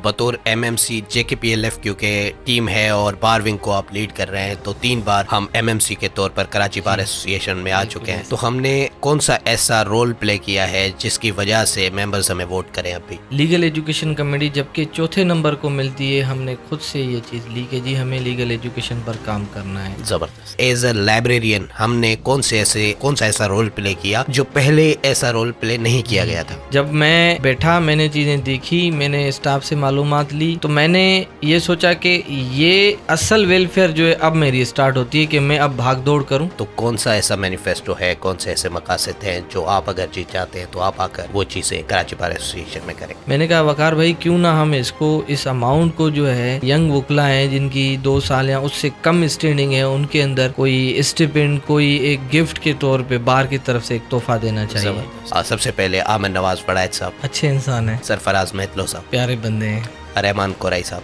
बतौर एमएमसी जेकेपीएलएफ क्योंकि टीम है और बार विंग को आप लीड कर रहे हैं, तो 3 बार हम एमएमसी के तौर पर कराची बार एसोसिएशन में आ चुके हैं। तो हमने कौन सा ऐसा रोल प्ले किया है जिसकी वजह से मेंबर्स हमें वोट करें? अभी लीगल एजुकेशन कमेटी जबकि चौथे नंबर को मिलती है, हमने खुद से ये चीज़ ली कि जी हमें लीगल एजुकेशन पर काम करना है। जबरदस्त। एज अ लाइब्रेरियन हमने कौन सा ऐसा रोल प्ले किया जो पहले ऐसा रोल प्ले नहीं किया गया था? जब मैं बैठा, मैंने चीज़ें देखी, मैंने स्टाफ से मालूमात ली, तो मैंने ये सोचा कि ये असल वेलफेयर जो है अब मेरी स्टार्ट होती है कि मैं अब भाग दौड़ करूं। तो कौन सा ऐसा मैनिफेस्टो है, कौन से ऐसे मकासद हैं जो आप अगर जीत जाते हैं तो आप आकर वो चीज़ें कराची बार एसोसिएशन में करें? मैंने कहा वकार भाई क्यों ना हम इस अमाउंट को जो है यंग वकला हैं जिनकी 2 साल या उससे कम स्टैंडिंग है, उनके अंदर कोई स्टिपेंड, कोई एक गिफ्ट के तौर पे बार की तरफ से एक तोहफा देना चाहिए। सबसे पहले आमिर नवाज बड़ायत साहब अच्छे इंसान है, सरफराज महतलो साहब प्यारे बंदे हैं, रहमान कोराई साहब।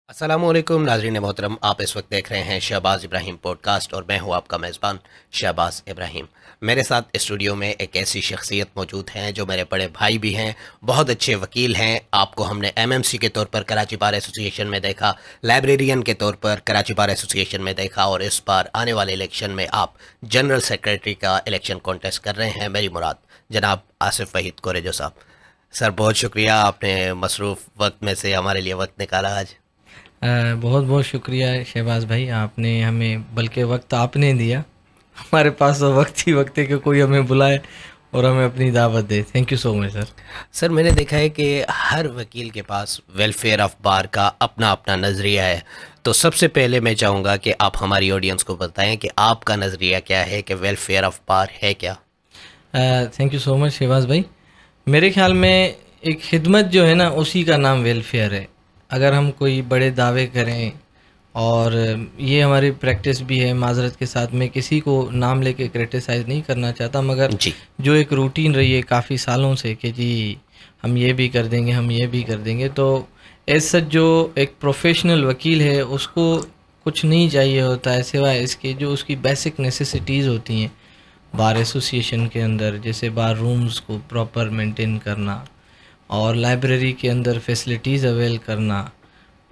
अस्सलामुअलैकुम नाज़रीन मोहतरम, आप इस वक्त देख रहे हैं शहबाज इब्राहिम पॉडकास्ट और मैं हूं आपका मेज़बान शहबाज इब्राहिम। मेरे साथ स्टूडियो में एक ऐसी शख्सियत मौजूद हैं जो मेरे बड़े भाई भी हैं, बहुत अच्छे वकील हैं। आपको हमने एमएमसी के तौर पर कराची बार एसोसिएशन में देखा, लाइब्रेरियन के तौर पर कराची बार एसोसिएशन में देखा, और इस बार आने वाले इलेक्शन में आप जनरल सेक्रेटरी का इलेक्शन कॉन्टेस्ट कर रहे हैं। मेरी मुराद जनाब आसिफ वहीद कोरेजो साहब। सर बहुत शुक्रिया, आपने मसरूफ़ वक्त में से हमारे लिए वक्त निकाला आज। बहुत बहुत शुक्रिया शहबाज भाई, आपने हमें, बल्कि वक्त आपने दिया, हमारे पास तो वक्त ही वक्त है कि कोई हमें बुलाए और हमें अपनी दावत दे। Thank you so much sir. Sir मैंने देखा है कि हर वकील के पास वेलफेयर ऑफ बार का अपना अपना नज़रिया है, तो सबसे पहले मैं चाहूँगा कि आप हमारी ऑडियंस को बताएं कि आपका नज़रिया क्या है, कि वेलफेयर ऑफ बार है क्या? Thank you so much Shahbaz भाई। मेरे ख्याल में एक खिदमत जो है ना, उसी का नाम वेलफेयर है। अगर हम कोई बड़े दावे करें, और ये हमारी प्रैक्टिस भी है, माजरत के साथ में किसी को नाम लेके क्रिटिसाइज़ नहीं करना चाहता, मगर जो एक रूटीन रही है काफ़ी सालों से कि जी हम ये भी कर देंगे, हम ये भी कर देंगे, तो ऐसा जो एक प्रोफेशनल वकील है उसको कुछ नहीं चाहिए होता है सिवाय इसके जो उसकी बेसिक नेसेसिटीज़ होती हैं बार एसोसिएशन के अंदर, जैसे बार रूम्स को प्रॉपर मेंटेन करना और लाइब्रेरी के अंदर फैसिलिटीज़ अवेल करना,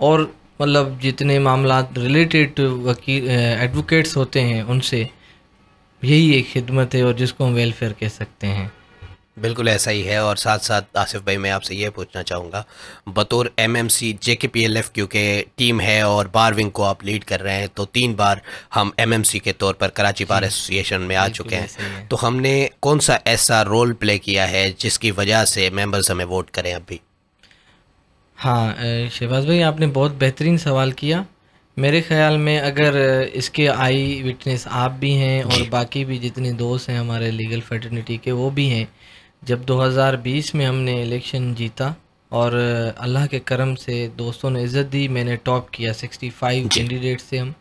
और मतलब जितने मामलात रिलेटेड वकील एडवोकेट्स होते हैं उनसे, यही एक खिदमत है और जिसको हम वेलफेयर कह सकते हैं। बिल्कुल ऐसा ही है। और साथ साथ आसिफ भाई मैं आपसे ये पूछना चाहूँगा, बतौर एमएमसी जेकेपीएलएफ क्योंकि टीम है और बार विंग को आप लीड कर रहे हैं, तो 3 बार हम एमएमसी के तौर पर कराची बार एसोसिएशन में आ चुके हैं। तो हमने कौन सा ऐसा रोल प्ले किया है जिसकी वजह से मेंबर्स हमें वोट करें अभी? हाँ शहबाज भाई, आपने बहुत बेहतरीन सवाल किया। मेरे ख़्याल में अगर इसके आई विटनेस आप भी हैं और बाकी भी जितने दोस्त हैं हमारे लीगल फैटर्निटी के वो भी हैं, जब 2020 में हमने इलेक्शन जीता और अल्लाह के करम से दोस्तों ने इज़्ज़त दी, मैंने टॉप किया 65 कैंडिडेट से हम।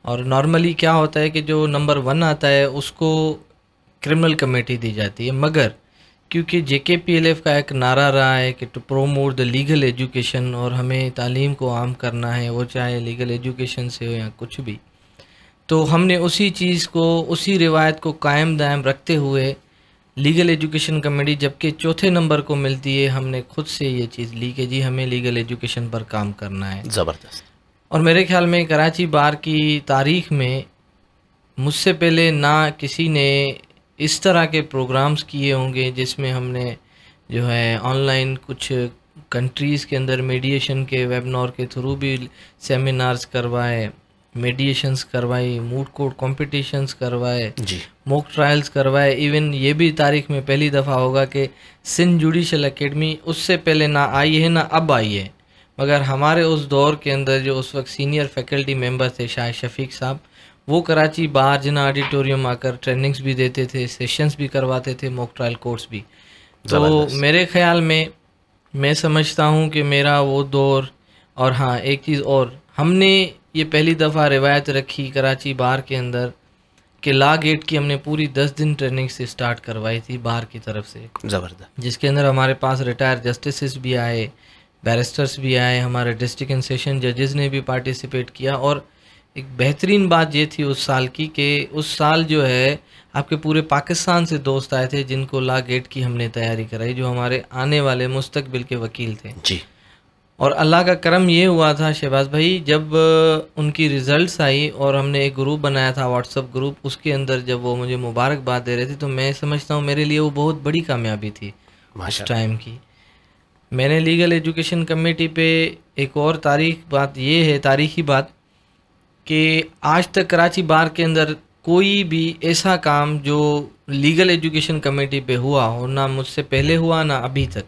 और नॉर्मली क्या होता है कि जो नंबर 1 आता है उसको क्रिमिनल कमेटी दी जाती है, मगर क्योंकि जेकेपीएलएफ का एक नारा रहा है कि to promote the legal education, और हमें तालीम को आम करना है, वो चाहे लीगल एजुकेशन से हो या कुछ भी, तो हमने उसी चीज़ को, उसी रिवायत को कायम दायम रखते हुए लीगल एजुकेशन कमेटी जबकि चौथे नंबर को मिलती है, हमने खुद से ये चीज़ ली कि जी हमें लीगल एजुकेशन पर काम करना है। ज़बरदस्त। और मेरे ख्याल में कराची बार की तारीख़ में मुझसे पहले ना किसी ने इस तरह के प्रोग्राम्स किए होंगे जिसमें हमने जो है ऑनलाइन कुछ कंट्रीज़ के अंदर मीडिएशन के वेबिनार के थ्रू भी सेमिनार्स करवाए, मीडिएशंस करवाई, मूड कोर्ट कॉम्पिटिशन्स करवाए, मॉक ट्रायल्स करवाए। इवन ये भी तारीख में पहली दफ़ा होगा कि सिंध जुडिशल एकेडमी उससे पहले ना आई है ना अब आई है, मगर हमारे उस दौर के अंदर जो उस वक्त सीनियर फैकल्टी मेंबर थे शाहिद शफीक साहब, वो कराची बार जिना ऑडिटोरियम आकर ट्रेनिंग्स भी देते थे, सेशंस भी करवाते थे, मॉक ट्रायल कोर्स भी। तो मेरे ख़्याल में मैं समझता हूँ कि मेरा वो दौर, और हाँ एक चीज़ और, हमने ये पहली दफ़ा रिवायत रखी कराची बार के अंदर कि लॉ गेट की हमने पूरी 10 दिन ट्रेनिंग से स्टार्ट करवाई थी बार की तरफ से, ज़बरदस्त, जिसके अंदर हमारे पास रिटायर जस्टिसेस भी आए, बैरिस्टर्स भी आए, हमारे डिस्ट्रिक्ट एंड सेशन जजेस ने भी पार्टिसिपेट किया। और एक बेहतरीन बात ये थी उस साल की कि उस साल जो है आपके पूरे पाकिस्तान से दोस्त आए थे जिनको लॉ गेट की हमने तैयारी कराई, जो हमारे आने वाले मुस्तकबिल के वकील थे जी। और अल्लाह का करम ये हुआ था शहबाज भाई, जब उनकी रिज़ल्ट्स आई और हमने एक ग्रुप बनाया था व्हाट्सअप ग्रुप, उसके अंदर जब वो मुझे मुबारकबाद दे रहे थे तो मैं समझता हूँ मेरे लिए वो बहुत बड़ी कामयाबी थी उस टाइम की। मैंने लीगल एजुकेशन कमेटी पे एक और तारीखी बात कि आज तक कराची बार के अंदर कोई भी ऐसा काम जो लीगल एजुकेशन कमेटी पे हुआ हो, ना मुझसे पहले हुआ ना अभी तक,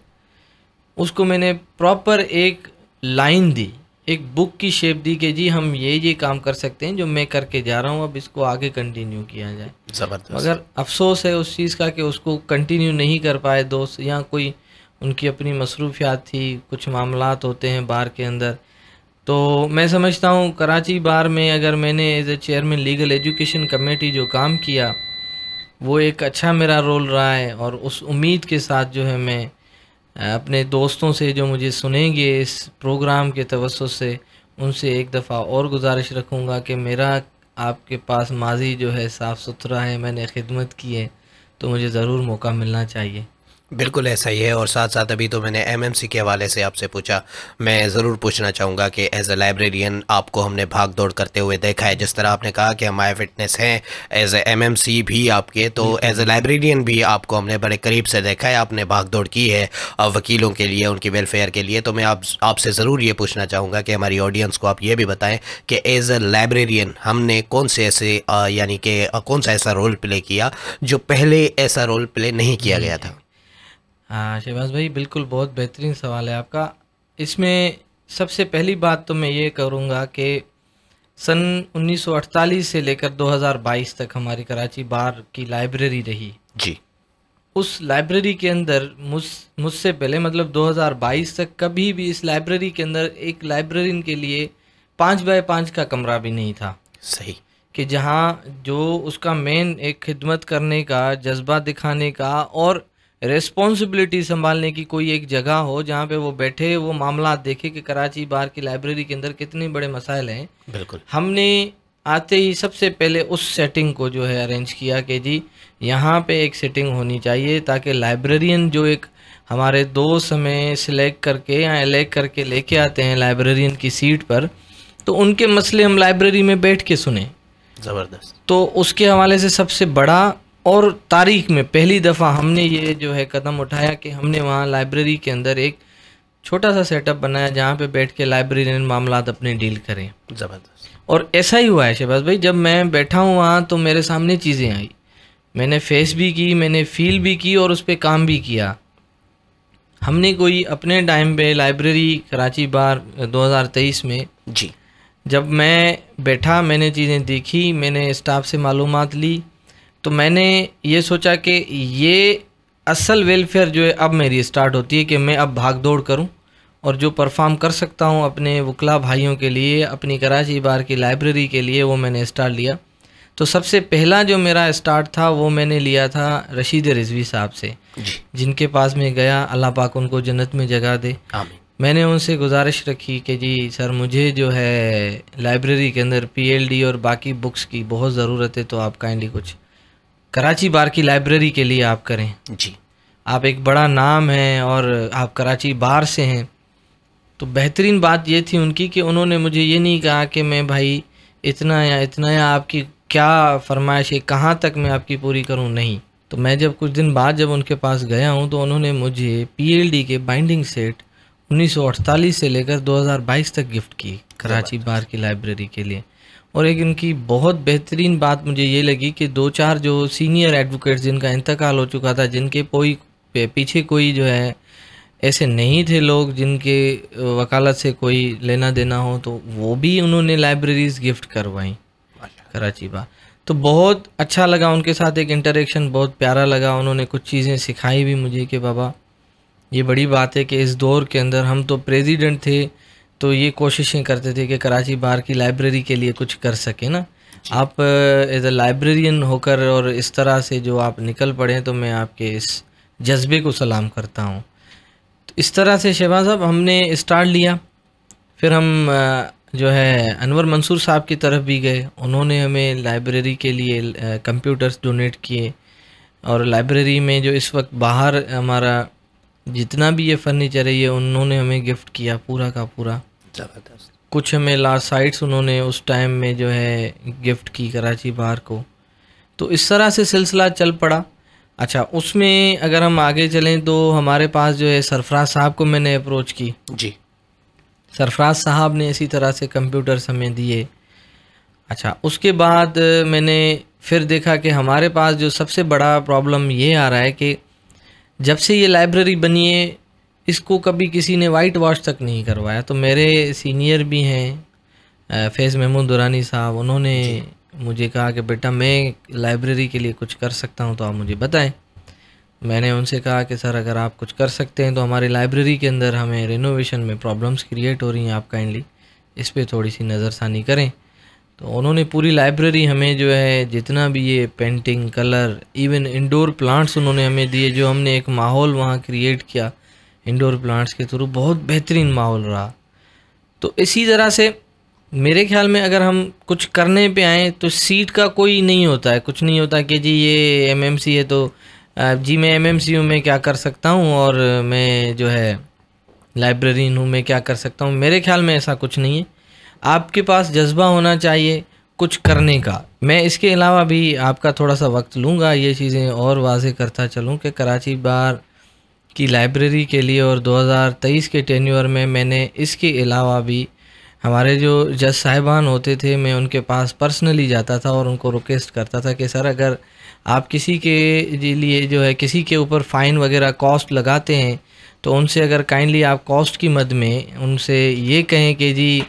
उसको मैंने प्रॉपर एक लाइन दी, एक बुक की शेप दी कि जी हम ये काम कर सकते हैं जो मैं करके जा रहा हूँ, अब इसको आगे कंटिन्यू किया जाए। ज़बरदस्त। मगर अफसोस है उस चीज़ का कि उसको कंटिन्यू नहीं कर पाए दोस्त, या कोई उनकी अपनी मसरूफियात थी, कुछ मामलात होते हैं बार के अंदर। तो मैं समझता हूँ कराची बार में अगर मैंने as a chairman legal education committee जो काम किया वो एक अच्छा मेरा रोल रहा है, और उस उम्मीद के साथ जो है मैं अपने दोस्तों से जो मुझे सुनेंगे इस प्रोग्राम के तवज्जुह से, उनसे एक दफ़ा और गुजारिश रखूँगा कि मेरा आपके पास माजी जो है साफ़ सुथरा है, मैंने खिदमत की है, तो मुझे ज़रूर मौका मिलना चाहिए। बिल्कुल ऐसा ही है। और साथ साथ अभी तो मैंने एमएमसी के हवाले से आपसे पूछा, मैं ज़रूर पूछना चाहूँगा कि एज ए लाइब्रेरियन आपको हमने भाग दौड़ करते हुए देखा है। जिस तरह आपने कहा कि हम आई फिटनेस हैं, एज ए एमएमसी भी आपके, तो एज ए लाइब्रेरियन भी आपको हमने बड़े करीब से देखा है, आपने भाग दौड़ की है वकीलों के लिए, उनकी वेलफेयर के लिए। तो मैं आपसे ज़रूर ये पूछना चाहूँगा कि हमारी ऑडियंस को आप ये भी बताएँ कि एज ए लाइब्रेरियन हमने कौन से ऐसे यानी कि कौन सा ऐसा रोल प्ले किया जो पहले ऐसा रोल प्ले नहीं किया गया था। हाँ शहबाज भाई, बिल्कुल बहुत बेहतरीन सवाल है आपका। इसमें सबसे पहली बात तो मैं ये करूँगा कि सन 1948 से लेकर 2022 तक हमारी कराची बार की लाइब्रेरी रही जी। उस लाइब्रेरी के अंदर मुझसे पहले मतलब 2022 तक कभी भी इस लाइब्रेरी के अंदर एक लाइब्रेरियन के लिए 5 बाय 5 का कमरा भी नहीं था। सही। कि जहाँ जो उसका मेन एक खिदमत करने का जज्बा दिखाने का और रिस्पॉन्सिबिलिटी संभालने की कोई एक जगह हो जहाँ पे वो बैठे, वो मामला देखे कि कराची बार की लाइब्रेरी के अंदर कितने बड़े मसाइल हैं। बिल्कुल। हमने आते ही सबसे पहले उस सेटिंग को जो है अरेंज किया कि जी यहाँ पे एक सेटिंग होनी चाहिए ताकि लाइब्रेरियन जो एक हमारे दोस्त हमें सिलेक्ट करके या इलेक्ट करके लेके आते हैं लाइब्रेरियन की सीट पर, तो उनके मसले हम लाइब्रेरी में बैठ के सुने। ज़बरदस्त। तो उसके हवाले से सबसे बड़ा और तारीख में पहली दफ़ा हमने ये जो है कदम उठाया कि हमने वहाँ लाइब्रेरी के अंदर एक छोटा सा सेटअप बनाया जहाँ पे बैठ के लाइब्रेरियन मामलात अपने डील करें। ज़बरदस्त। और ऐसा ही हुआ है शहबाज भाई, जब मैं बैठा हूँ वहाँ तो मेरे सामने चीज़ें आई, मैंने फेस भी की, मैंने फील भी की और उस पर काम भी किया। हमने कोई अपने टाइम पे लाइब्रेरी कराची बार 2023 में जी जब मैं बैठा, मैंने चीज़ें देखी, मैंने स्टाफ से मालूमात ली, तो मैंने ये सोचा कि ये असल वेलफेयर जो है अब मेरी स्टार्ट होती है कि मैं अब भाग दौड़ करूं और जो परफॉर्म कर सकता हूं अपने वकला भाइयों के लिए, अपनी कराची बार की लाइब्रेरी के लिए, वो मैंने स्टार्ट लिया। तो सबसे पहला जो मेरा स्टार्ट था वो मैंने लिया था रशीद रिजवी साहब से, जिनके पास मैं गया, अल्लाह पाक उनको जन्नत में जगह दे। आमीन। मैंने उनसे गुजारिश रखी कि जी सर मुझे जो है लाइब्रेरी के अंदर पीएलडी और बाकी बुक्स की बहुत ज़रूरत है, तो आप काइंडली कुछ कराची बार की लाइब्रेरी के लिए आप करें। जी। आप एक बड़ा नाम है और आप कराची बार से हैं। तो बेहतरीन बात ये थी उनकी कि उन्होंने मुझे ये नहीं कहा कि मैं भाई इतना या आपकी क्या फरमाइश है, कहाँ तक मैं आपकी पूरी करूँ, नहीं। तो मैं जब कुछ दिन बाद जब उनके पास गया हूँ तो उन्होंने मुझे पीएलडी के बाइंडिंग सेट 1948 से लेकर 2022 तक गिफ्ट की कराची बार की लाइब्रेरी के लिए। और एक इनकी बहुत बेहतरीन बात मुझे ये लगी कि 2-4 जो सीनियर एडवोकेट्स जिनका इंतकाल हो चुका था, जिनके कोई पीछे कोई जो है ऐसे नहीं थे लोग जिनके वकालत से कोई लेना देना हो, तो वो भी उन्होंने लाइब्रेरीज गिफ्ट करवाई कराची बार। तो बहुत अच्छा लगा उनके साथ एक इंटरेक्शन, बहुत प्यारा लगा। उन्होंने कुछ चीज़ें सिखाई भी मुझे कि बाबा ये बड़ी बात है कि इस दौर के अंदर, हम तो प्रेसिडेंट थे तो ये कोशिशें करते थे कि कराची बार की लाइब्रेरी के लिए कुछ कर सके ना। आप एज ए लाइब्रेरियन होकर और इस तरह से जो आप निकल पड़े, तो मैं आपके इस जज्बे को सलाम करता हूँ। तो इस तरह से शहबाज साहब हमने स्टार्ट लिया। फिर हम जो है अनवर मंसूर साहब की तरफ भी गए, उन्होंने हमें लाइब्रेरी के लिए कंप्यूटर्स डोनेट किए। और लाइब्रेरी में जो इस वक्त बाहर हमारा जितना भी ये फर्नीचर है ये उन्होंने हमें गिफ्ट किया पूरा का पूरा। ज़बरदस्त। कुछ हमें लास्ट साइट्स उन्होंने उस टाइम में जो है गिफ्ट की कराची बार को। तो इस तरह से सिलसिला चल पड़ा। अच्छा, उसमें अगर हम आगे चलें तो हमारे पास जो है सरफराज साहब को मैंने अप्रोच की जी। सरफराज साहब ने इसी तरह से कंप्यूटर्स हमें दिए। अच्छा, उसके बाद मैंने फिर देखा कि हमारे पास जो सबसे बड़ा प्रॉब्लम ये आ रहा है कि जब से ये लाइब्रेरी बनी है इसको कभी किसी ने वाइट वॉश तक नहीं करवाया। तो मेरे सीनियर भी हैं फैज़ महमूद दुरानी साहब, उन्होंने मुझे कहा कि बेटा मैं लाइब्रेरी के लिए कुछ कर सकता हूं तो आप मुझे बताएं। मैंने उनसे कहा कि सर अगर आप कुछ कर सकते हैं तो हमारी लाइब्रेरी के अंदर हमें रिनोवेशन में प्रॉब्लम्स क्रिएट हो रही हैं, आप काइंडली इस पे थोड़ी सी नज़रसानी करें। तो उन्होंने पूरी लाइब्रेरी हमें जो है जितना भी ये painting, colour, even indoor plants उन्होंने हमें दिए। जो हमने एक माहौल वहाँ क्रिएट किया इंडोर प्लांट्स के थ्रू, बहुत बेहतरीन माहौल रहा। तो इसी तरह से मेरे ख्याल में अगर हम कुछ करने पे आएँ तो सीट का कोई नहीं होता है, कुछ नहीं होता कि जी ये एमएमसी है तो जी मैं एमएमसी हूँ, मैं क्या कर सकता हूँ, और मैं जो है लाइब्रेरियन हूँ, मैं क्या कर सकता हूँ। मेरे ख्याल में ऐसा कुछ नहीं है। आपके पास जज्बा होना चाहिए कुछ करने का। मैं इसके अलावा भी आपका थोड़ा सा वक्त लूँगा, ये चीज़ें और वाज़ेह करता चलूँ कि कराची बार की लाइब्रेरी के लिए और 2023 के टेन्योर में मैंने इसके अलावा भी हमारे जो जज साहिबान होते थे मैं उनके पास पर्सनली जाता था और उनको रिक्वेस्ट करता था कि सर अगर आप किसी के लिए जो है किसी के ऊपर फ़ाइन वगैरह कॉस्ट लगाते हैं तो उनसे अगर काइंडली आप कॉस्ट की मद में उनसे ये कहें कि जी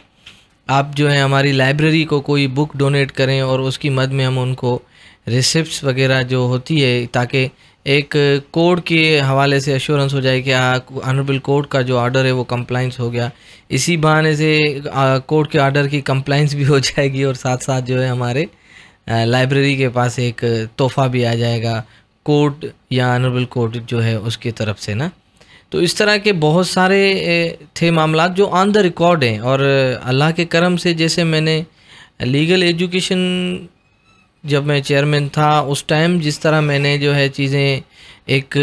आप जो है हमारी लाइब्रेरी को कोई बुक डोनेट करें और उसकी मद में हम उनको रिसिप्ट्स वगैरह जो होती है, ताकि एक कोड के हवाले से एश्योरेंस हो जाए कि ऑनरेबल कोर्ट का जो ऑर्डर है वो कंप्लाइंस हो गया। इसी बहाने से कोर्ट के ऑर्डर की कंप्लाइंस भी हो जाएगी और साथ साथ जो है हमारे लाइब्रेरी के पास एक तोहफ़ा भी आ जाएगा कोर्ट या ऑनरेबल कोर्ट जो है उसकी तरफ से ना। तो इस तरह के बहुत सारे थे मामलात जो ऑन द रिकॉर्ड हैं। और अल्लाह के करम से जैसे मैंने लीगल एजुकेशन जब मैं चेयरमैन था उस टाइम जिस तरह मैंने जो है चीज़ें एक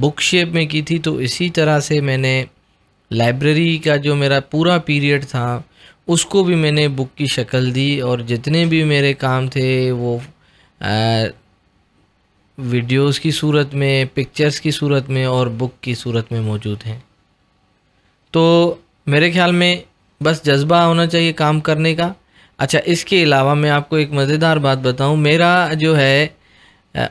बुक शेप में की थी, तो इसी तरह से मैंने लाइब्रेरी का जो मेरा पूरा पीरियड था उसको भी मैंने बुक की शक्ल दी। और जितने भी मेरे काम थे वो वीडियोस की सूरत में, पिक्चर्स की सूरत में और बुक की सूरत में मौजूद हैं। तो मेरे ख्याल में बस जज्बा होना चाहिए काम करने का। अच्छा, इसके अलावा मैं आपको एक मज़ेदार बात बताऊं, मेरा जो है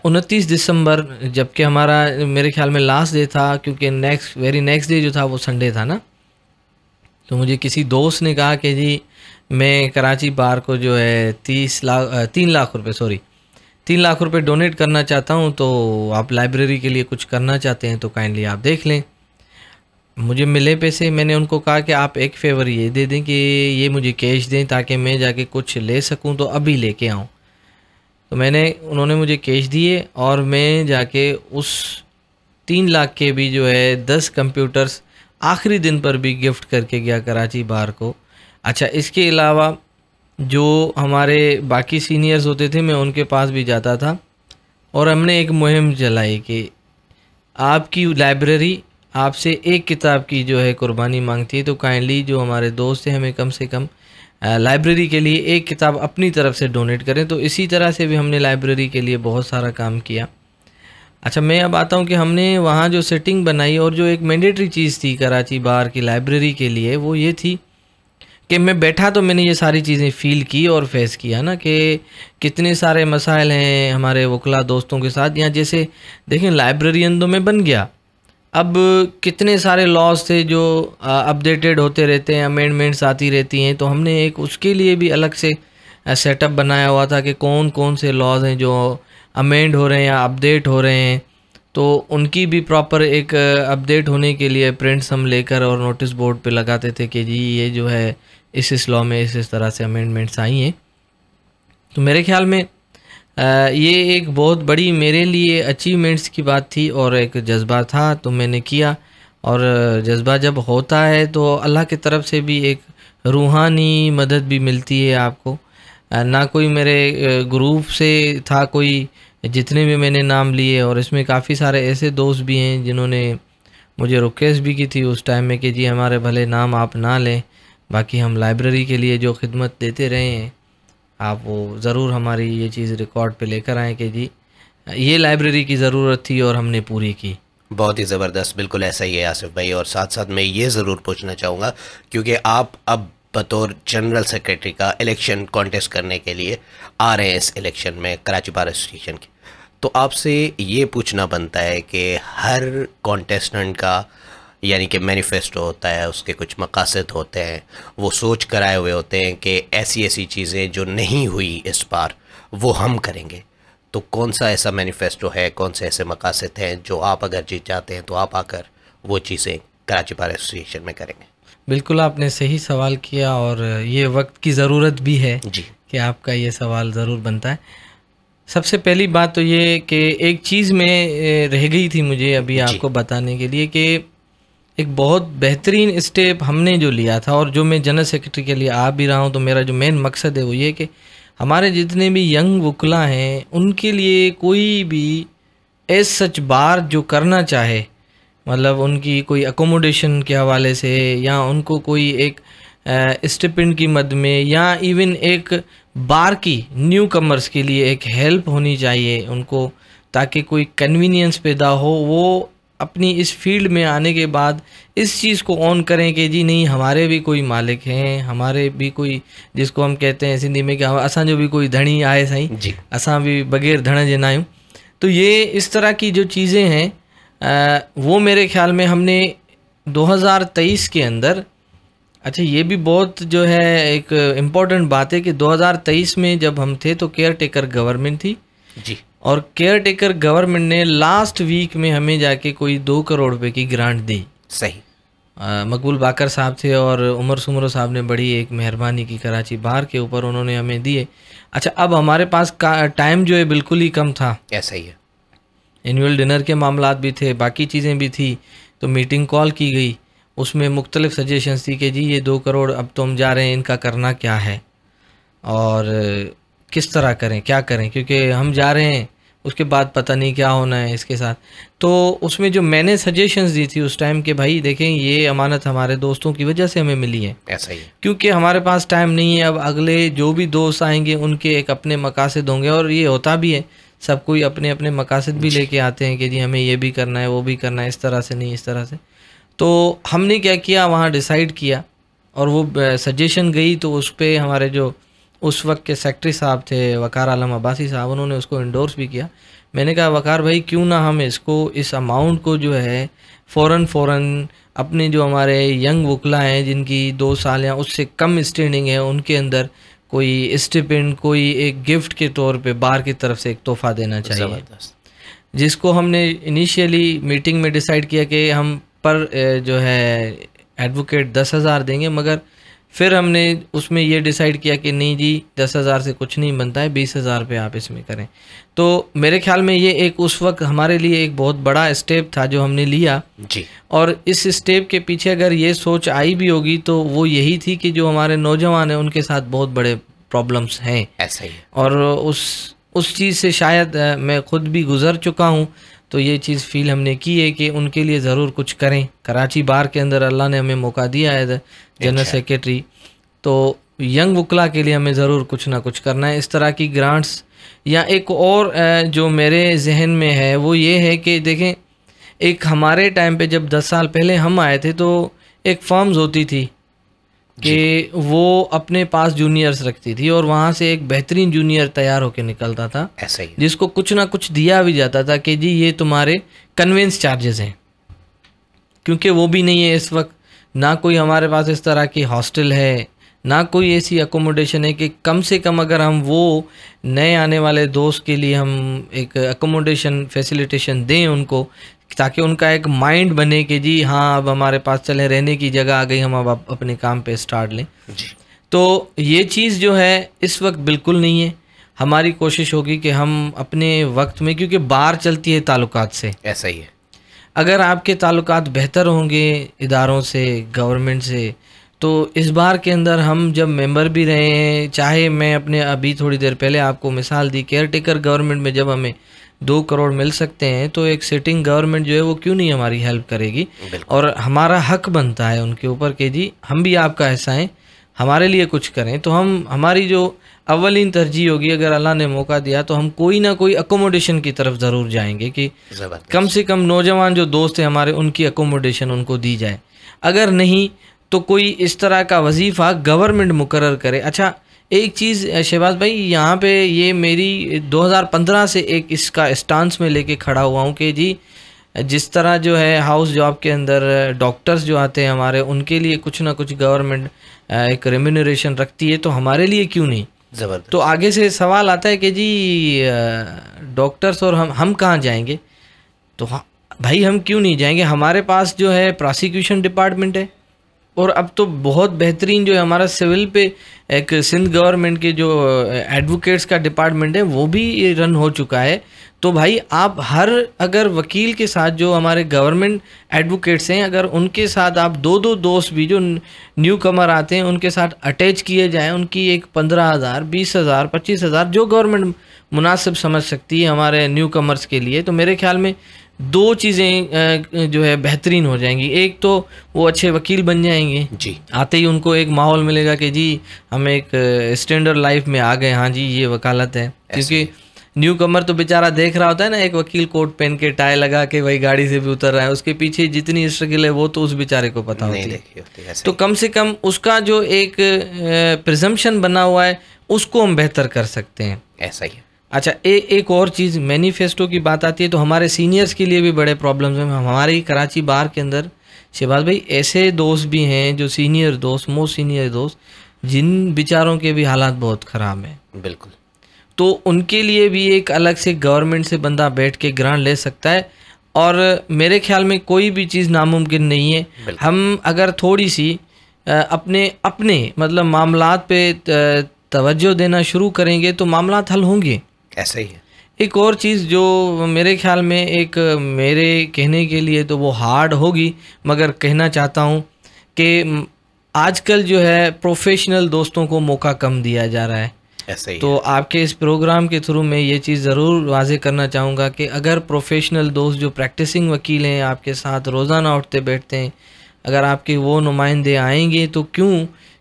29 दिसंबर जबकि हमारा मेरे ख्याल में लास्ट डे था, क्योंकि वेरी नेक्स्ट डे जो था वो संडे था ना, तो मुझे किसी दोस्त ने कहा कि जी मैं कराची बार को जो है 3 लाख रुपए डोनेट करना चाहता हूं, तो आप लाइब्रेरी के लिए कुछ करना चाहते हैं तो काइंडली आप देख लें। मुझे मिले पैसे, मैंने उनको कहा कि आप एक फेवर ये दे दें कि ये मुझे कैश दें ताकि मैं जाके कुछ ले सकूं, तो अभी लेके आऊं। तो उन्होंने मुझे कैश दिए और मैं जाके उस 3 लाख के भी जो है 10 कंप्यूटर्स आखिरी दिन पर भी गिफ्ट करके गया कराची बार को। अच्छा, इसके अलावा जो हमारे बाकी सीनियर्स होते थे मैं उनके पास भी जाता था और हमने एक मुहिम चलाई कि आपकी लाइब्रेरी आपसे एक किताब की जो है कुर्बानी मांगती है, तो काइंडली जो हमारे दोस्त हैं हमें कम से कम लाइब्रेरी के लिए एक किताब अपनी तरफ से डोनेट करें। तो इसी तरह से भी हमने लाइब्रेरी के लिए बहुत सारा काम किया। अच्छा, मैं अब आता हूँ कि हमने वहाँ जो सेटिंग बनाई और जो एक मैंडेटरी चीज़ थी कराची बार की लाइब्रेरी के लिए वो ये थी कि मैं बैठा तो मैंने ये सारी चीज़ें फ़ील की और फेस किया ना कि कितने सारे मसाइल हैं हमारे वकला दोस्तों के साथ। यहाँ जैसे देखें लाइब्रेरियन तो मैं बन गया, अब कितने सारे लॉज थे जो अपडेटेड होते रहते हैं, अमेंडमेंट्स आती रहती हैं, तो हमने एक उसके लिए भी अलग से सेटअप बनाया हुआ था कि कौन कौन से लॉज हैं जो अमेंड हो रहे हैं या अपडेट हो रहे हैं, तो उनकी भी प्रॉपर एक अपडेट होने के लिए प्रिंट्स हम लेकर और नोटिस बोर्ड पे लगाते थे कि जी ये जो है इस लॉ में इस तरह से अमेंडमेंट्स आई हैं। तो मेरे ख्याल में ये एक बहुत बड़ी मेरे लिए अचीवमेंट्स की बात थी और एक जज्बा था, तो मैंने किया और जज्बा जब होता है तो अल्लाह की तरफ से भी एक रूहानी मदद भी मिलती है आपको। ना कोई मेरे ग्रुप से था कोई, जितने भी मैंने नाम लिए, और इसमें काफ़ी सारे ऐसे दोस्त भी हैं जिन्होंने मुझे रिक्वेस्ट भी की थी उस टाइम में कि जी हमारे भले नाम आप ना लें, बाकी हम लाइब्रेरी के लिए जो खिदमत देते रहे हैं आप वो ज़रूर हमारी ये चीज़ रिकॉर्ड पे लेकर आएँ कि जी ये लाइब्रेरी की ज़रूरत थी और हमने पूरी की। बहुत ही ज़बरदस्त, बिल्कुल ऐसा ही है आसिफ भाई। और साथ साथ मैं ये ज़रूर पूछना चाहूँगा, क्योंकि आप अब बतौर जनरल सेक्रेटरी का इलेक्शन कॉन्टेस्ट करने के लिए आ रहे हैं इस इलेक्शन में कराची बार एसोसिएशन के, तो आपसे ये पूछना बनता है कि हर कॉन्टेस्टेंट का यानी कि मैनिफेस्टो होता है, उसके कुछ मकासद होते हैं, वो सोच कर आए हुए होते हैं कि ऐसी ऐसी चीज़ें जो नहीं हुई इस बार वो हम करेंगे। तो कौन सा ऐसा मैनिफेस्टो है, कौन से ऐसे मकासद हैं जो आप अगर जीत जाते हैं तो आप आकर वो चीज़ें कराची बार एसोसिएशन में करेंगे? बिल्कुल आपने सही सवाल किया और ये वक्त की ज़रूरत भी है जी कि आपका ये सवाल ज़रूर बनता है। सबसे पहली बात तो ये कि एक चीज़ में रह गई थी मुझे अभी आपको बताने के लिए कि एक बहुत बेहतरीन स्टेप हमने जो लिया था, और जो मैं जनरल सेक्रेटरी के लिए आ भी रहा हूँ, तो मेरा जो मेन मकसद है वो ये कि हमारे जितने भी यंग वकला हैं उनके लिए कोई भी एज सच बार जो करना चाहे, मतलब उनकी कोई अकोमोडेशन के हवाले से या उनको कोई एक स्टिपेंड की मद में या इवन एक बार की न्यू कमर्स के लिए एक हेल्प होनी चाहिए उनको, ताकि कोई कन्वीनियंस पैदा हो, वो अपनी इस फील्ड में आने के बाद इस चीज़ को ऑन करें कि जी नहीं हमारे भी कोई मालिक हैं, हमारे भी कोई, जिसको हम कहते हैं सिंधी में कि असां जो भी कोई धनी आए साईं, असां भी बग़ैर धण जे ना आहियूं। तो ये इस तरह की जो चीज़ें हैं वो मेरे ख्याल में हमने 2023 के अंदर, अच्छा ये भी बहुत जो है एक इम्पॉर्टेंट बात है कि 2023 में जब हम थे तो केयर टेकर गवर्नमेंट थी जी, और केयर टेकर गवर्नमेंट ने लास्ट वीक में हमें जाके कोई 2 करोड़ रुपए की ग्रांट दी। सही। मकबूल बाकर साहब थे और उमर सुमरो साहब ने बड़ी एक मेहरबानी की कराची बार के ऊपर, उन्होंने हमें दिए। अच्छा अब हमारे पास टाइम जो है बिल्कुल ही कम था, ऐसा ही है, एनुअल डिनर के मामलात भी थे, बाकी चीज़ें भी थी, तो मीटिंग कॉल की गई, उसमें मुख्तलिफ सजेशंस थी कि जी ये 2 करोड़ अब तो हम जा रहे हैं, इनका करना क्या है और किस तरह करें, क्या करें, क्योंकि हम जा रहे हैं उसके बाद पता नहीं क्या होना है इसके साथ। तो उसमें जो मैंने सजेशंस दी थी उस टाइम कि भाई देखें ये अमानत हमारे दोस्तों की वजह से हमें मिली है, ऐसा ही है, क्योंकि हमारे पास टाइम नहीं है। अब अगले जो भी दोस्त आएंगे उनके एक अपने मकासद होंगे, और ये होता भी है, सब कोई अपने अपने मकासद भी लेके आते हैं कि जी हमें ये भी करना है वो भी करना है, इस तरह से नहीं इस तरह से। तो हमने क्या किया, वहाँ डिसाइड किया और वो सजेशन गई, तो उस पर हमारे जो उस वक्त के सेक्रेटरी साहब थे वकार आलम अब्बासी साहब, उन्होंने उसको इंडोर्स भी किया। मैंने कहा वकार भाई क्यों ना हम इसको, इस अमाउंट को जो है फ़ौरन अपने जो हमारे यंग वकला हैं जिनकी 2 साल या उससे कम स्टैंडिंग है उनके अंदर कोई स्टिपेंड, कोई एक गिफ्ट के तौर पे बार की तरफ से एक तोहफ़ा देना चाहिए, जिसको हमने इनिशियली मीटिंग में डिसाइड किया कि हम पर जो है एडवोकेट 10,000 देंगे, मगर फिर हमने उसमें ये डिसाइड किया कि नहीं जी 10,000 से कुछ नहीं बनता है, 20,000 पे आप इसमें करें। तो मेरे ख्याल में ये एक उस वक्त हमारे लिए एक बहुत बड़ा स्टेप था जो हमने लिया जी, और इस स्टेप के पीछे अगर ये सोच आई भी होगी तो वो यही थी कि जो हमारे नौजवान हैं उनके साथ बहुत बड़े प्रॉब्लम्स हैं, ऐसा ही है, और उस चीज़ से शायद मैं ख़ुद भी गुज़र चुका हूँ, तो ये चीज़ फील हमने की है कि उनके लिए ज़रूर कुछ करें। कराची बार के अंदर अल्लाह ने हमें मौका दिया है जनरल सेक्रेटरी, तो यंग वकला के लिए हमें ज़रूर कुछ ना कुछ करना है। इस तरह की ग्रांट्स, या एक और जो मेरे जहन में है वो ये है कि देखें, एक हमारे टाइम पे जब 10 साल पहले हम आए थे तो एक फर्म्स होती थी कि वो अपने पास जूनियर्स रखती थी और वहाँ से एक बेहतरीन जूनियर तैयार होकर निकलता था, ऐसा ही, जिसको कुछ ना कुछ दिया भी जाता था कि जी ये तुम्हारे कन्वेंस चार्जेस हैं, क्योंकि वो भी नहीं है इस वक्त, ना कोई हमारे पास इस तरह की हॉस्टल है, ना कोई ऐसी अकोमोडेशन है कि कम से कम अगर हम वो नए आने वाले दोस्त के लिए हम एक अकोमोडेशन फैसिलिटेशन दें उनको, ताकि उनका एक माइंड बने कि जी हाँ अब हमारे पास चले रहने की जगह आ गई, हम अब अपने काम पे स्टार्ट लें जी। तो ये चीज़ जो है इस वक्त बिल्कुल नहीं है। हमारी कोशिश होगी कि हम अपने वक्त में, क्योंकि बार चलती है ताल्लुकात से, ऐसा ही है, अगर आपके ताल्लुकात बेहतर होंगे इदारों से, गवर्नमेंट से, तो इस बार के अंदर हम जब मेंबर भी रहे हैं, चाहे मैं अपने अभी थोड़ी देर पहले आपको मिसाल दी, केयर टेकर गवर्नमेंट में जब हमें 2 करोड़ मिल सकते हैं तो एक सिटिंग गवर्नमेंट जो है वो क्यों नहीं हमारी हेल्प करेगी। और हमारा हक बनता है उनके ऊपर कि जी हम भी आपका हिस्सा हैं, हमारे लिए कुछ करें। तो हम, हमारी जो अव्वलीन तरजीह होगी, अगर अल्लाह ने मौका दिया तो हम कोई ना कोई अकोमोडेशन की तरफ ज़रूर जाएंगे कि कम से कम नौजवान जो दोस्त हैं हमारे, उनकी अकोमोडेशन उनको दी जाए। अगर नहीं तो कोई इस तरह का वजीफ़ा गवर्नमेंट मुकर्रर करे। अच्छा, एक चीज़ शहबाज भाई, यहाँ पे ये मेरी 2015 से एक इसका स्टांस में लेके खड़ा हुआ हूँ कि जी जिस तरह जो है हाउस जॉब के अंदर डॉक्टर्स जो आते हैं हमारे, उनके लिए कुछ ना कुछ गवर्नमेंट एक रेम्यूनरेशन रखती है, तो हमारे लिए क्यों नहीं। ज़बरदस्त। तो आगे से सवाल आता है कि जी डॉक्टर्स और हम कहाँ जाएंगे। तो भाई हम क्यों नहीं जाएंगे, हमारे पास जो है प्रोसिक्यूशन डिपार्टमेंट है, और अब तो बहुत बेहतरीन जो है हमारा सिविल पे एक सिंध गवर्नमेंट के जो एडवोकेट्स का डिपार्टमेंट है वो भी रन हो चुका है। तो भाई आप हर, अगर वकील के साथ जो हमारे गवर्नमेंट एडवोकेट्स हैं, अगर उनके साथ आप 2-2 दोस्त भी जो न्यू कमर आते हैं उनके साथ अटैच किए जाएं, उनकी एक 15,000, 20,000, 25,000 जो गवर्नमेंट मुनासिब समझ सकती है हमारे न्यू कमर्स के लिए, तो मेरे ख्याल में 2 चीज़ें जो है बेहतरीन हो जाएंगी। एक तो वो अच्छे वकील बन जाएंगे जी, आते ही उनको एक माहौल मिलेगा कि जी हम एक स्टैंडर्ड लाइफ में आ गए, हाँ जी ये वकालत है। क्योंकि न्यू कमर तो बेचारा देख रहा होता है ना, एक वकील कोट पहन के टाई लगा के वही गाड़ी से भी उतर रहा है, उसके पीछे जितनी स्ट्रगल है वो तो उस बेचारे को पता होती है। तो कम से कम उसका जो एक प्रिजम्पशन बना हुआ है उसको हम बेहतर कर सकते हैं। ऐसा ही है। अच्छा, एक और चीज़, मैनिफेस्टो की बात आती है तो हमारे सीनियर्स के लिए भी बड़े प्रॉब्लम्स हैं। हमारे कराची बार के अंदर शहबाज भाई ऐसे दोस्त भी हैं जो सीनियर दोस्त, मोस्ट सीनियर दोस्त, जिन बेचारों के भी हालात बहुत ख़राब हैं। बिल्कुल। तो उनके लिए भी एक अलग से गवर्नमेंट से बंदा बैठ के ग्रांट ले सकता है, और मेरे ख्याल में कोई भी चीज़ नामुमकिन नहीं है। हम अगर थोड़ी सी अपने मतलब मामलात पे तवज्जो देना शुरू करेंगे तो मामलात हल होंगे। ऐसा ही है। एक और चीज़ जो मेरे ख्याल में एक मेरे कहने के लिए तो वो हार्ड होगी, मगर कहना चाहता हूँ कि आजकल जो है प्रोफेशनल दोस्तों को मौका कम दिया जा रहा है। ऐसा ही तो आपके इस प्रोग्राम के थ्रू मैं ये चीज़ ज़रूर वाज़े करना चाहूँगा कि अगर प्रोफेशनल दोस्त जो प्रैक्टिसिंग वकील हैं आपके साथ रोज़ाना उठते बैठते हैं, अगर आपके वो नुमाइंदे आएंगे तो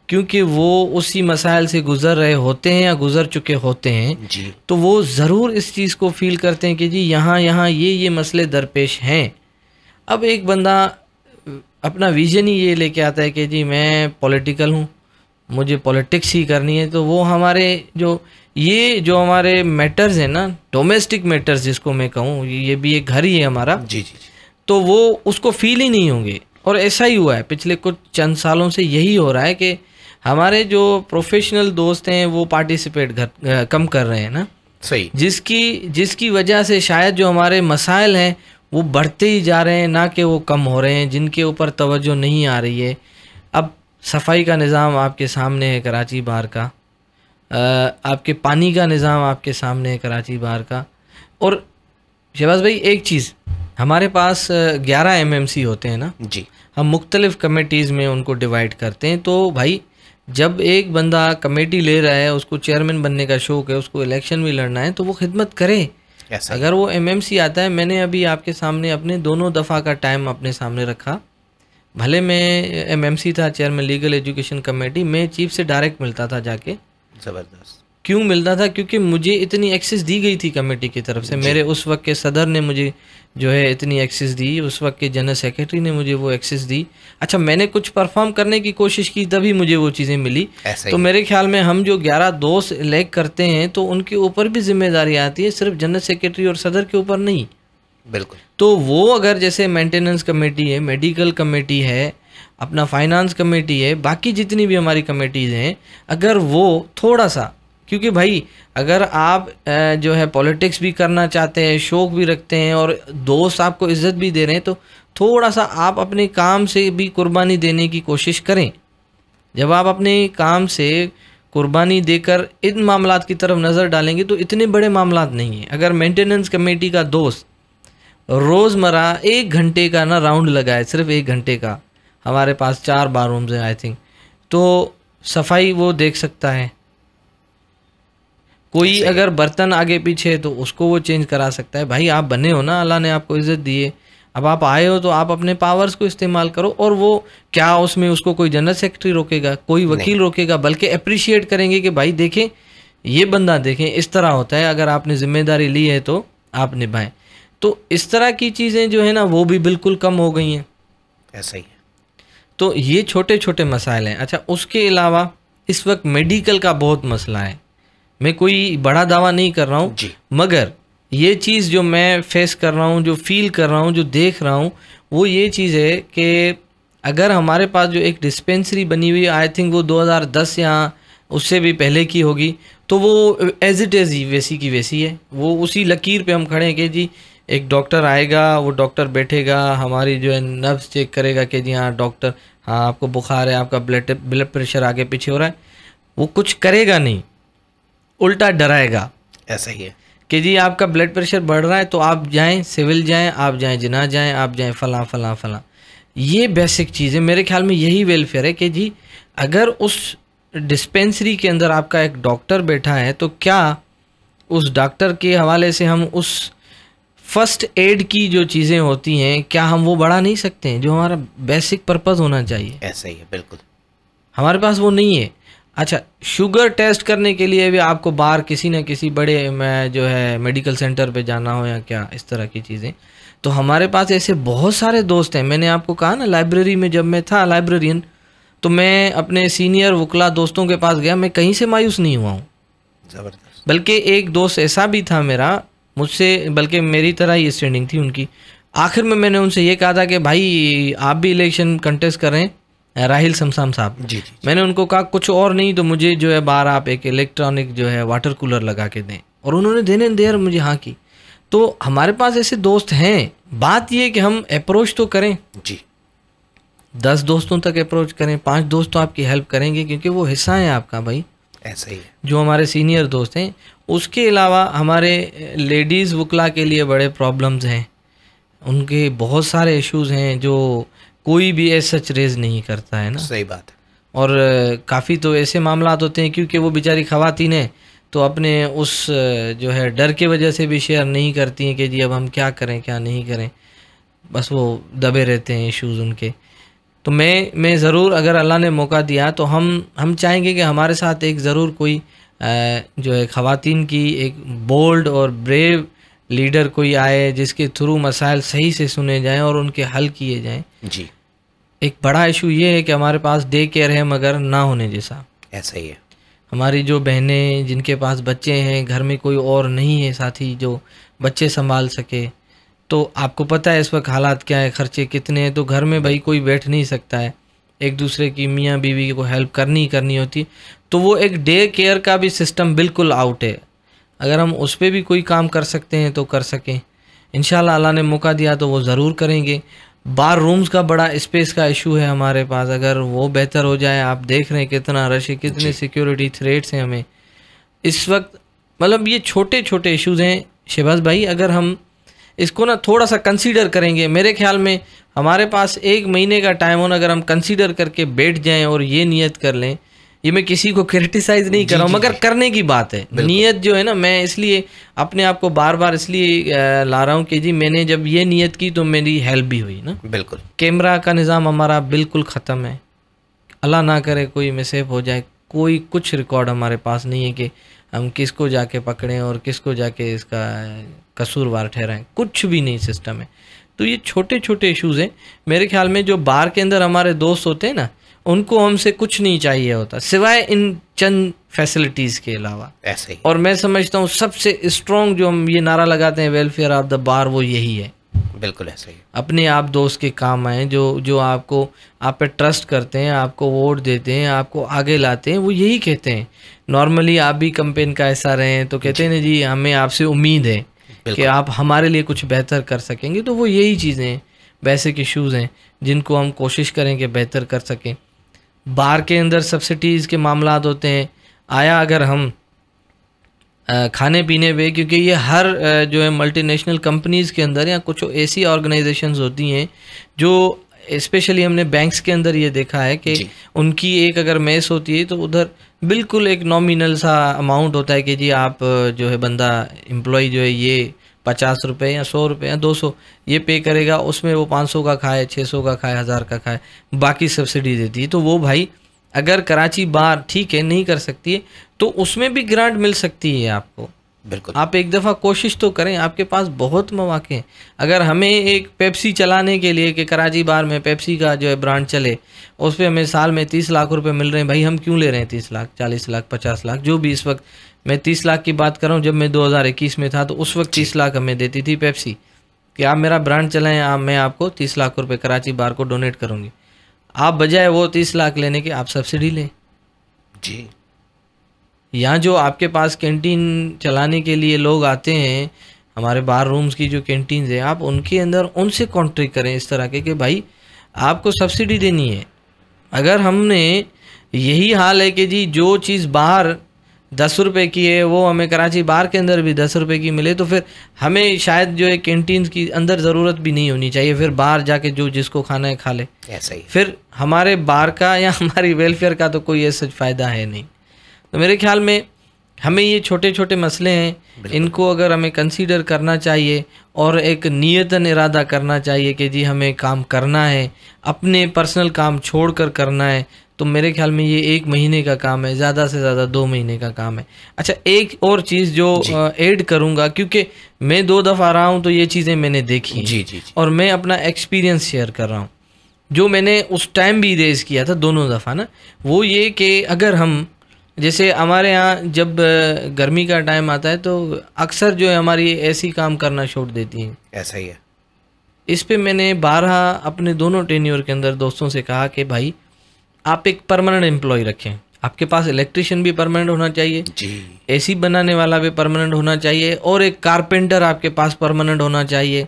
क्योंकि वो उसी मसाइल से गुज़र रहे होते हैं या गुज़र चुके होते हैं जी, तो वो ज़रूर इस चीज़ को फील करते हैं कि जी यहाँ ये मसले दरपेश हैं। अब एक बंदा अपना विजन ही ये लेके आता है कि जी मैं पॉलिटिकल हूँ, मुझे पॉलिटिक्स ही करनी है, तो वो हमारे जो हमारे मैटर्स हैं ना, डोमेस्टिक मैटर्स जिसको मैं कहूँ, ये भी एक घर ही है हमारा। जी जी, तो वो उसको फील ही नहीं होंगे। और ऐसा ही हुआ है पिछले कुछ चंद सालों से, यही हो रहा है कि हमारे जो प्रोफेशनल दोस्त हैं वो पार्टिसिपेट कम कर रहे हैं ना। सही। जिसकी वजह से शायद जो हमारे मसाइल हैं वो बढ़ते ही जा रहे हैं, ना कि वो कम हो रहे हैं, जिनके ऊपर तवज्जो नहीं आ रही है। अब सफाई का निज़ाम आपके सामने है कराची बार का, आपके पानी का निज़ाम आपके सामने है कराची बार का। और शहबाज भाई एक चीज़, हमारे पास 11 MMC होते हैं ना जी, हम मुख्तलिफ़ कमेटीज़ में उनको डिवाइड करते हैं। तो भाई जब एक बंदा कमेटी ले रहा है, उसको चेयरमैन बनने का शौक़ है, उसको इलेक्शन भी लड़ना है, तो वो खिदमत करे। अगर वो MMC आता है, मैंने अभी आपके सामने अपने दोनों दफ़ा का टाइम अपने सामने रखा, भले मैं MMC था, चेयरमैन लीगल एजुकेशन कमेटी, मैं चीफ से डायरेक्ट मिलता था जाके। ज़बरदस्त। क्यों मिलता था? क्योंकि मुझे इतनी एक्सेस दी गई थी कमेटी की तरफ से, मेरे उस वक्त के सदर ने मुझे जो है इतनी एक्सेस दी, उस वक्त के जनरल सेक्रेटरी ने मुझे वो एक्सेस दी। अच्छा, मैंने कुछ परफॉर्म करने की कोशिश की तभी मुझे वो चीज़ें मिली। तो मेरे ख्याल में हम जो 11 दोस्त इलेक्ट करते हैं तो उनके ऊपर भी जिम्मेदारी आती है, सिर्फ जनरल सेक्रेटरी और सदर के ऊपर नहीं। बिल्कुल। तो वो अगर जैसे मेंटेनेंस कमेटी है, मेडिकल कमेटी है, अपना फाइनेंस कमेटी है, बाकी जितनी भी हमारी कमेटीज़ हैं, अगर वो थोड़ा सा, क्योंकि भाई अगर आप जो है पॉलिटिक्स भी करना चाहते हैं, शौक़ भी रखते हैं और दोस्त आपको इज़्ज़त भी दे रहे हैं, तो थोड़ा सा आप अपने काम से भी कुर्बानी देने की कोशिश करें। जब आप अपने काम से कुर्बानी देकर इन मामलात की तरफ नज़र डालेंगे तो इतने बड़े मामलात नहीं हैं। अगर मेंटेनेंस कमेटी का दोस्त रोज़मर्रा 1 घंटे का ना राउंड लगाए, सिर्फ 1 घंटे का। हमारे पास 4 बाथरूम्स हैं आई थिंक, तो सफाई वो देख सकता है। कोई अगर बर्तन आगे पीछे है तो उसको वो चेंज करा सकता है। भाई आप बने हो ना, अल्लाह ने आपको इज्जत दी है, अब आप आए हो तो आप अपने पावर्स को इस्तेमाल करो। और वो क्या उसमें उसको कोई जनरल सेक्रेटरी रोकेगा, कोई वकील रोकेगा, बल्कि अप्रिशिएट करेंगे कि भाई देखें ये बंदा, देखें इस तरह होता है, अगर आपने जिम्मेदारी ली है तो आप निभाएं। तो इस तरह की चीज़ें जो है ना वो भी बिल्कुल कम हो गई हैं। ऐसा ही है। तो ये छोटे छोटे मसाइल हैं। अच्छा, उसके अलावा इस वक्त मेडिकल का बहुत मसला है। मैं कोई बड़ा दावा नहीं कर रहा हूँ, मगर ये चीज़ जो मैं फेस कर रहा हूँ, जो फील कर रहा हूँ, जो देख रहा हूँ, वो ये चीज़ है कि अगर हमारे पास जो एक डिस्पेंसरी बनी हुई है, आई थिंक वो 2010 या उससे भी पहले की होगी, तो वो एज इट इज़ वैसी की वैसी है। वो उसी लकीर पे हम खड़े हैं कि जी एक डॉक्टर आएगा, वो डॉक्टर बैठेगा, हमारी जो है नर्व्स चेक करेगा कि जी हाँ डॉक्टर, हाँ आपको बुखार है, आपका ब्लड प्रेशर आगे पीछे हो रहा है। वो कुछ करेगा नहीं, उल्टा डराएगा। ऐसा ही है कि जी आपका ब्लड प्रेशर बढ़ रहा है तो आप जाएं, सिविल जाएं, आप जाएं जिना जाएं, आप जाएं फलां फलां फलां। ये बेसिक चीज़ है। मेरे ख्याल में यही वेलफेयर है कि जी अगर उस डिस्पेंसरी के अंदर आपका एक डॉक्टर बैठा है तो क्या उस डॉक्टर के हवाले से हम उस फर्स्ट एड की जो चीज़ें होती हैं, क्या हम वो बढ़ा नहीं सकते हैं, जो हमारा बेसिक पर्पज़ होना चाहिए। ऐसा ही है, बिल्कुल हमारे पास वो नहीं है। अच्छा, शुगर टेस्ट करने के लिए भी आपको बाहर किसी न किसी बड़े में जो है मेडिकल सेंटर पे जाना हो या क्या, इस तरह की चीज़ें। तो हमारे पास ऐसे बहुत सारे दोस्त हैं। मैंने आपको कहा ना, लाइब्रेरी में जब मैं था लाइब्रेरियन, तो मैं अपने सीनियर वकला दोस्तों के पास गया, मैं कहीं से मायूस नहीं हुआ हूँ। ज़बरदस्त। बल्कि एक दोस्त ऐसा भी था मेरा, मुझसे बल्कि मेरी तरह ही स्टैंडिंग थी उनकी। आखिर में मैंने उनसे ये कहा था कि भाई आप भी इलेक्शन कंटेस्ट कर रहे हैं, राहिल समसाम साहब। जी। मैंने उनको कहा कुछ और नहीं तो मुझे जो है बाहर आप एक इलेक्ट्रॉनिक जो है वाटर कूलर लगा के दें, और उन्होंने देने देर मुझे हाँ की। तो हमारे पास ऐसे दोस्त हैं। बात ये कि हम अप्रोच तो करें जी, 10 दोस्तों तक अप्रोच करें, 5 दोस्त तो आपकी हेल्प करेंगे क्योंकि वो हिस्सा है आपका भाई। ऐसा ही है। जो हमारे सीनियर दोस्त हैं। उसके अलावा हमारे लेडीज़ वकला के लिए बड़े प्रॉब्लम्स हैं, उनके बहुत सारे इश्यूज़ हैं जो कोई भी ऐसा सच रेज नहीं करता है ना। सही बात है। और काफ़ी तो ऐसे मामला होते हैं क्योंकि वो बेचारी ख़वातीन हैं तो अपने उस जो है डर के वजह से भी शेयर नहीं करती हैं कि जी अब हम क्या करें क्या नहीं करें, बस वो दबे रहते हैं इश्यूज़ उनके। तो मैं ज़रूर, अगर अल्लाह ने मौका दिया तो हम चाहेंगे कि हमारे साथ एक ज़रूर कोई जो है ख़वातीन की एक बोल्ड और ब्रेव लीडर कोई आए जिसके थ्रू मसाइल सही से सुने जाएं और उनके हल किए जाएं। जी। एक बड़ा इशू ये है कि हमारे पास डे केयर है मगर ना होने जैसा। ऐसा ही है। हमारी जो बहनें जिनके पास बच्चे हैं, घर में कोई और नहीं है साथी जो बच्चे संभाल सके, तो आपको पता है इस वक्त हालात क्या है, खर्चे कितने हैं, तो घर में भाई कोई बैठ नहीं सकता है, एक दूसरे की मियाँ बीवी को हेल्प करनी होती। तो वो एक डे केयर का भी सिस्टम बिल्कुल आउट है। अगर हम उस पर भी कोई काम कर सकते हैं तो कर सकें, इंशाल्लाह अल्लाह ने मौका दिया तो वो ज़रूर करेंगे। बार रूम्स का बड़ा स्पेस का इशू है हमारे पास, अगर वो बेहतर हो जाए। आप देख रहे हैं कितना रश है, कितने सिक्योरिटी थ्रेट्स हैं हमें इस वक्त। मतलब ये छोटे छोटे इश्यूज़ हैं शहबाज भाई, अगर हम इसको ना थोड़ा सा कंसीडर करेंगे, मेरे ख्याल में हमारे पास 1 महीने का टाइम हो ना, अगर हम कंसीडर करके बैठ जाएं और ये नियत कर लें, ये मैं किसी को क्रिटिसाइज़ नहीं कर रहा हूँ मगर करने की बात है। नियत जो है ना, मैं इसलिए अपने आप को बार बार इसलिए ला रहा हूँ कि जी मैंने जब ये नियत की तो मेरी हेल्प भी हुई ना। बिल्कुल। कैमरा का निज़ाम हमारा बिल्कुल ख़त्म है, अल्लाह ना करे कोई मिसहैप हो जाए, कोई कुछ रिकॉर्ड हमारे पास नहीं है कि हम किसको जाके पकड़ें और किसको जाके इसका कसूरवार ठहराएं, कुछ भी नहीं सिस्टम है। तो ये छोटे छोटे इश्यूज़ हैं मेरे ख्याल में। जो बार के अंदर हमारे दोस्त होते हैं ना, उनको हमसे कुछ नहीं चाहिए होता सिवाय इन चंद फैसिलिटीज़ के अलावा। ऐसे ही। और मैं समझता हूँ सबसे स्ट्रॉन्ग जो हम ये नारा लगाते हैं वेलफेयर ऑफ द बार, वो यही है। बिल्कुल ऐसे ही। अपने आप दोस्त के काम आए, जो आपको आप पे ट्रस्ट करते हैं, आपको वोट देते हैं, आपको आगे लाते हैं, वो यही कहते हैं। नॉर्मली आप भी कैंपेन का हिस्सा रहे हैं तो कहते हैं ना जी हमें आपसे उम्मीद है कि आप हमारे लिए कुछ बेहतर कर सकेंगे। तो वो यही चीज़ें हैं, बेसिक इश्यूज़ हैं जिनको हम कोशिश करें कि बेहतर कर सकें। बार के अंदर सब्सिडीज़ के मामलात होते हैं। आया अगर हम खाने पीने पे, क्योंकि ये हर जो है मल्टीनेशनल कंपनीज़ के अंदर या कुछ ऐसी ऑर्गेनाइजेशंस होती हैं जो स्पेशली हमने बैंक्स के अंदर ये देखा है कि उनकी एक अगर मेस होती है तो उधर बिल्कुल एक नॉमिनल सा अमाउंट होता है कि जी आप जो है बंदा एम्प्लॉय जो है ये 50 रुपये या 100 रुपये या 200 ये पे करेगा, उसमें वो 500 का खाए, 600 का खाए, 1000 का खाए, बाकी सब्सिडी देती है। तो वो भाई अगर कराची बार ठीक है नहीं कर सकती है तो उसमें भी ग्रांट मिल सकती है आपको। बिल्कुल, आप एक दफ़ा कोशिश तो करें, आपके पास बहुत मौके हैं। अगर हमें एक पेप्सी चलाने के लिए कि कराची बार में पेप्सी का जो है ब्रांड चले, उस पर हमें साल में 30 लाख रुपए मिल रहे हैं, भाई हम क्यों ले रहे हैं 30 लाख, 40 लाख, 50 लाख, जो भी इस वक्त, मैं 30 लाख की बात कर रहा हूँ, जब मैं 2021 में था तो उस वक्त 30 लाख हमें देती थी पेप्सी कि आप मेरा ब्रांड चलाएँ, मैं आपको 30 लाख रुपये कराची बार को डोनेट करूँगी। आप बजाय वो 30 लाख लेने के आप सब्सिडी लें जी। या जो आपके पास कैंटीन चलाने के लिए लोग आते हैं, हमारे बार रूम्स की जो कैंटीन्स हैं, आप उनके अंदर उनसे कॉन्ट्रैक्ट करें इस तरह के कि भाई आपको सब्सिडी देनी है। अगर हमने यही हाल है कि जी जो चीज़ बाहर 10 रुपये की है वो हमें कराची बार के अंदर भी 10 रुपये की मिले, तो फिर हमें शायद जो है कैंटीन की अंदर ज़रूरत भी नहीं होनी चाहिए, फिर बाहर जाके जो जिसको खाना है खा ले। ऐसा ही फिर हमारे बार का या हमारी वेलफेयर का तो कोई ऐसा फ़ायदा है नहीं। तो मेरे ख्याल में हमें ये छोटे छोटे मसले हैं, इनको अगर हमें कंसीडर करना चाहिए और एक नियतन इरादा करना चाहिए कि जी हमें काम करना है, अपने पर्सनल काम छोड़कर करना है, तो मेरे ख्याल में ये 1 महीने का काम है, ज़्यादा से ज़्यादा 2 महीने का काम है। अच्छा, एक और चीज़ जो ऐड करूँगा, क्योंकि मैं 2 दफ़ा रहा हूँ तो ये चीज़ें मैंने देखी हैं जी, जी, जी। और मैं अपना एक्सपीरियंस शेयर कर रहा हूँ जो मैंने उस टाइम भी रेज़ किया था दोनों दफ़ा ना। वो ये कि अगर हम जैसे हमारे यहाँ जब गर्मी का टाइम आता है तो अक्सर जो है हमारी ऐसी काम करना छोड़ देती हैं। ऐसा ही है। इस पे मैंने 12 अपने दोनों टेन्योर के अंदर दोस्तों से कहा कि भाई आप एक परमानेंट एम्प्लॉय रखें, आपके पास इलेक्ट्रिशियन भी परमानेंट होना चाहिए जी। एसी बनाने वाला भी परमानेंट होना चाहिए और एक कारपेंटर आपके पास परमानेंट होना चाहिए,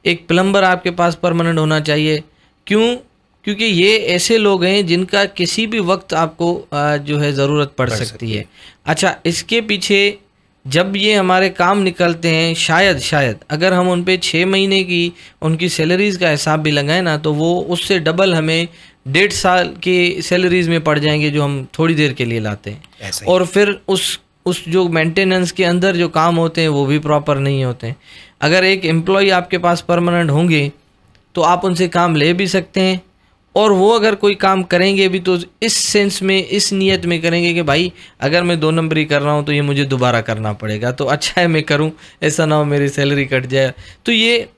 एक प्लम्बर आपके पास परमानेंट होना चाहिए। क्यों? क्योंकि ये ऐसे लोग हैं जिनका किसी भी वक्त आपको जो है ज़रूरत पड़ सकती है। अच्छा, इसके पीछे जब ये हमारे काम निकलते हैं, शायद अगर हम उन पे 6 महीने की उनकी सैलरीज़ का हिसाब भी लगाएं ना, तो वो उससे डबल हमें 1.5 साल की सैलरीज़ में पड़ जाएंगे जो हम थोड़ी देर के लिए लाते हैं। और फिर उस जो मेंटेनेंस के अंदर जो काम होते हैं वो भी प्रॉपर नहीं होते हैं। अगर एक एम्प्लॉय आपके पास परमानेंट होंगे तो आप उनसे काम ले भी सकते हैं, और वो अगर कोई काम करेंगे भी तो इस सेंस में, इस नीयत में करेंगे कि भाई अगर मैं 2 नंबरी कर रहा हूँ तो ये मुझे दोबारा करना पड़ेगा, तो अच्छा है मैं करूँ, ऐसा ना हो मेरी सैलरी कट जाए। तो ये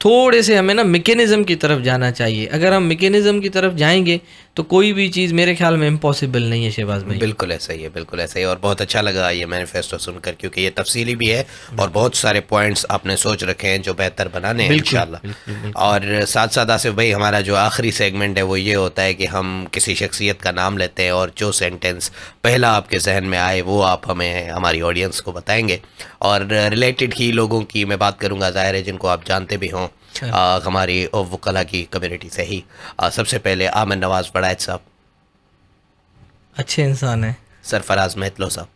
थोड़े से हमें ना मैकेनिज़्म की तरफ जाना चाहिए। अगर हम मैकेनिज़्म की तरफ जाएंगे तो कोई भी चीज़ मेरे ख्याल में इम्पॉसिबल नहीं है शहबाज भाई। बिल्कुल ऐसा ही है, बिल्कुल ऐसा ही। और बहुत अच्छा लगा ये मैनिफेस्टो सुनकर, क्योंकि ये तफसीली भी है और बहुत सारे पॉइंट्स आपने सोच रखे हैं जो बेहतर बनाने हैं इंशाल्लाह। और साथ साथ आसिफ भाई, हमारा जो आखिरी सेगमेंट है वो ये होता है कि हम किसी शख्सियत का नाम लेते हैं और जो सेंटेंस पहला आपके जहन में आए वो आप हमें, हमारी ऑडियंस को बताएंगे। और रिलेटेड ही लोगों की मैं बात करूँगा, ज़ाहिर है जिनको आप जानते भी हों हमारी वकला की कम्युनिटी से ही। सबसे पहले आमिर नवाज बड़ाइच साहब, अच्छे इंसान हैं। सरफराज मेहतलो साहब,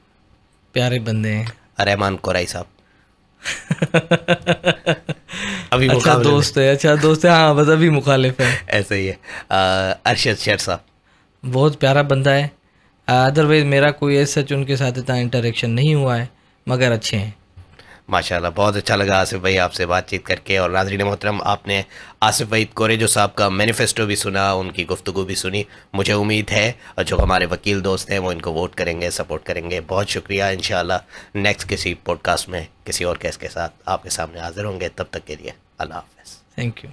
प्यारे बंदे हैं। रहमान कुरैशी साहब अभी अच्छा दोस्त है, अच्छा दोस्त है, हाँ बस अभी मुखालिफ है। ऐसे ही है। अरशद शेर साहब, बहुत प्यारा बंदा है। अदरवाइज मेरा कोई ऐसा उनके साथ इतना इंटरेक्शन नहीं हुआ है, मगर अच्छे हैं माशाल्लाह। बहुत अच्छा लगा आसिफ भाई आपसे बातचीत करके। और नाज़रीन मोहतरम, आपने आसिफ वहीद कोरेजो साहब का मैनिफेस्टो भी सुना, उनकी गुफ्तगू भी सुनी। मुझे उम्मीद है और जो हमारे वकील दोस्त हैं वो इनको वोट करेंगे, सपोर्ट करेंगे। बहुत शुक्रिया। इंशाल्लाह नेक्स्ट किसी पॉडकास्ट में किसी और केस के साथ आपके सामने हाजिर होंगे। तब तक के लिए अल्लाह हाफ़िज़। Thank you.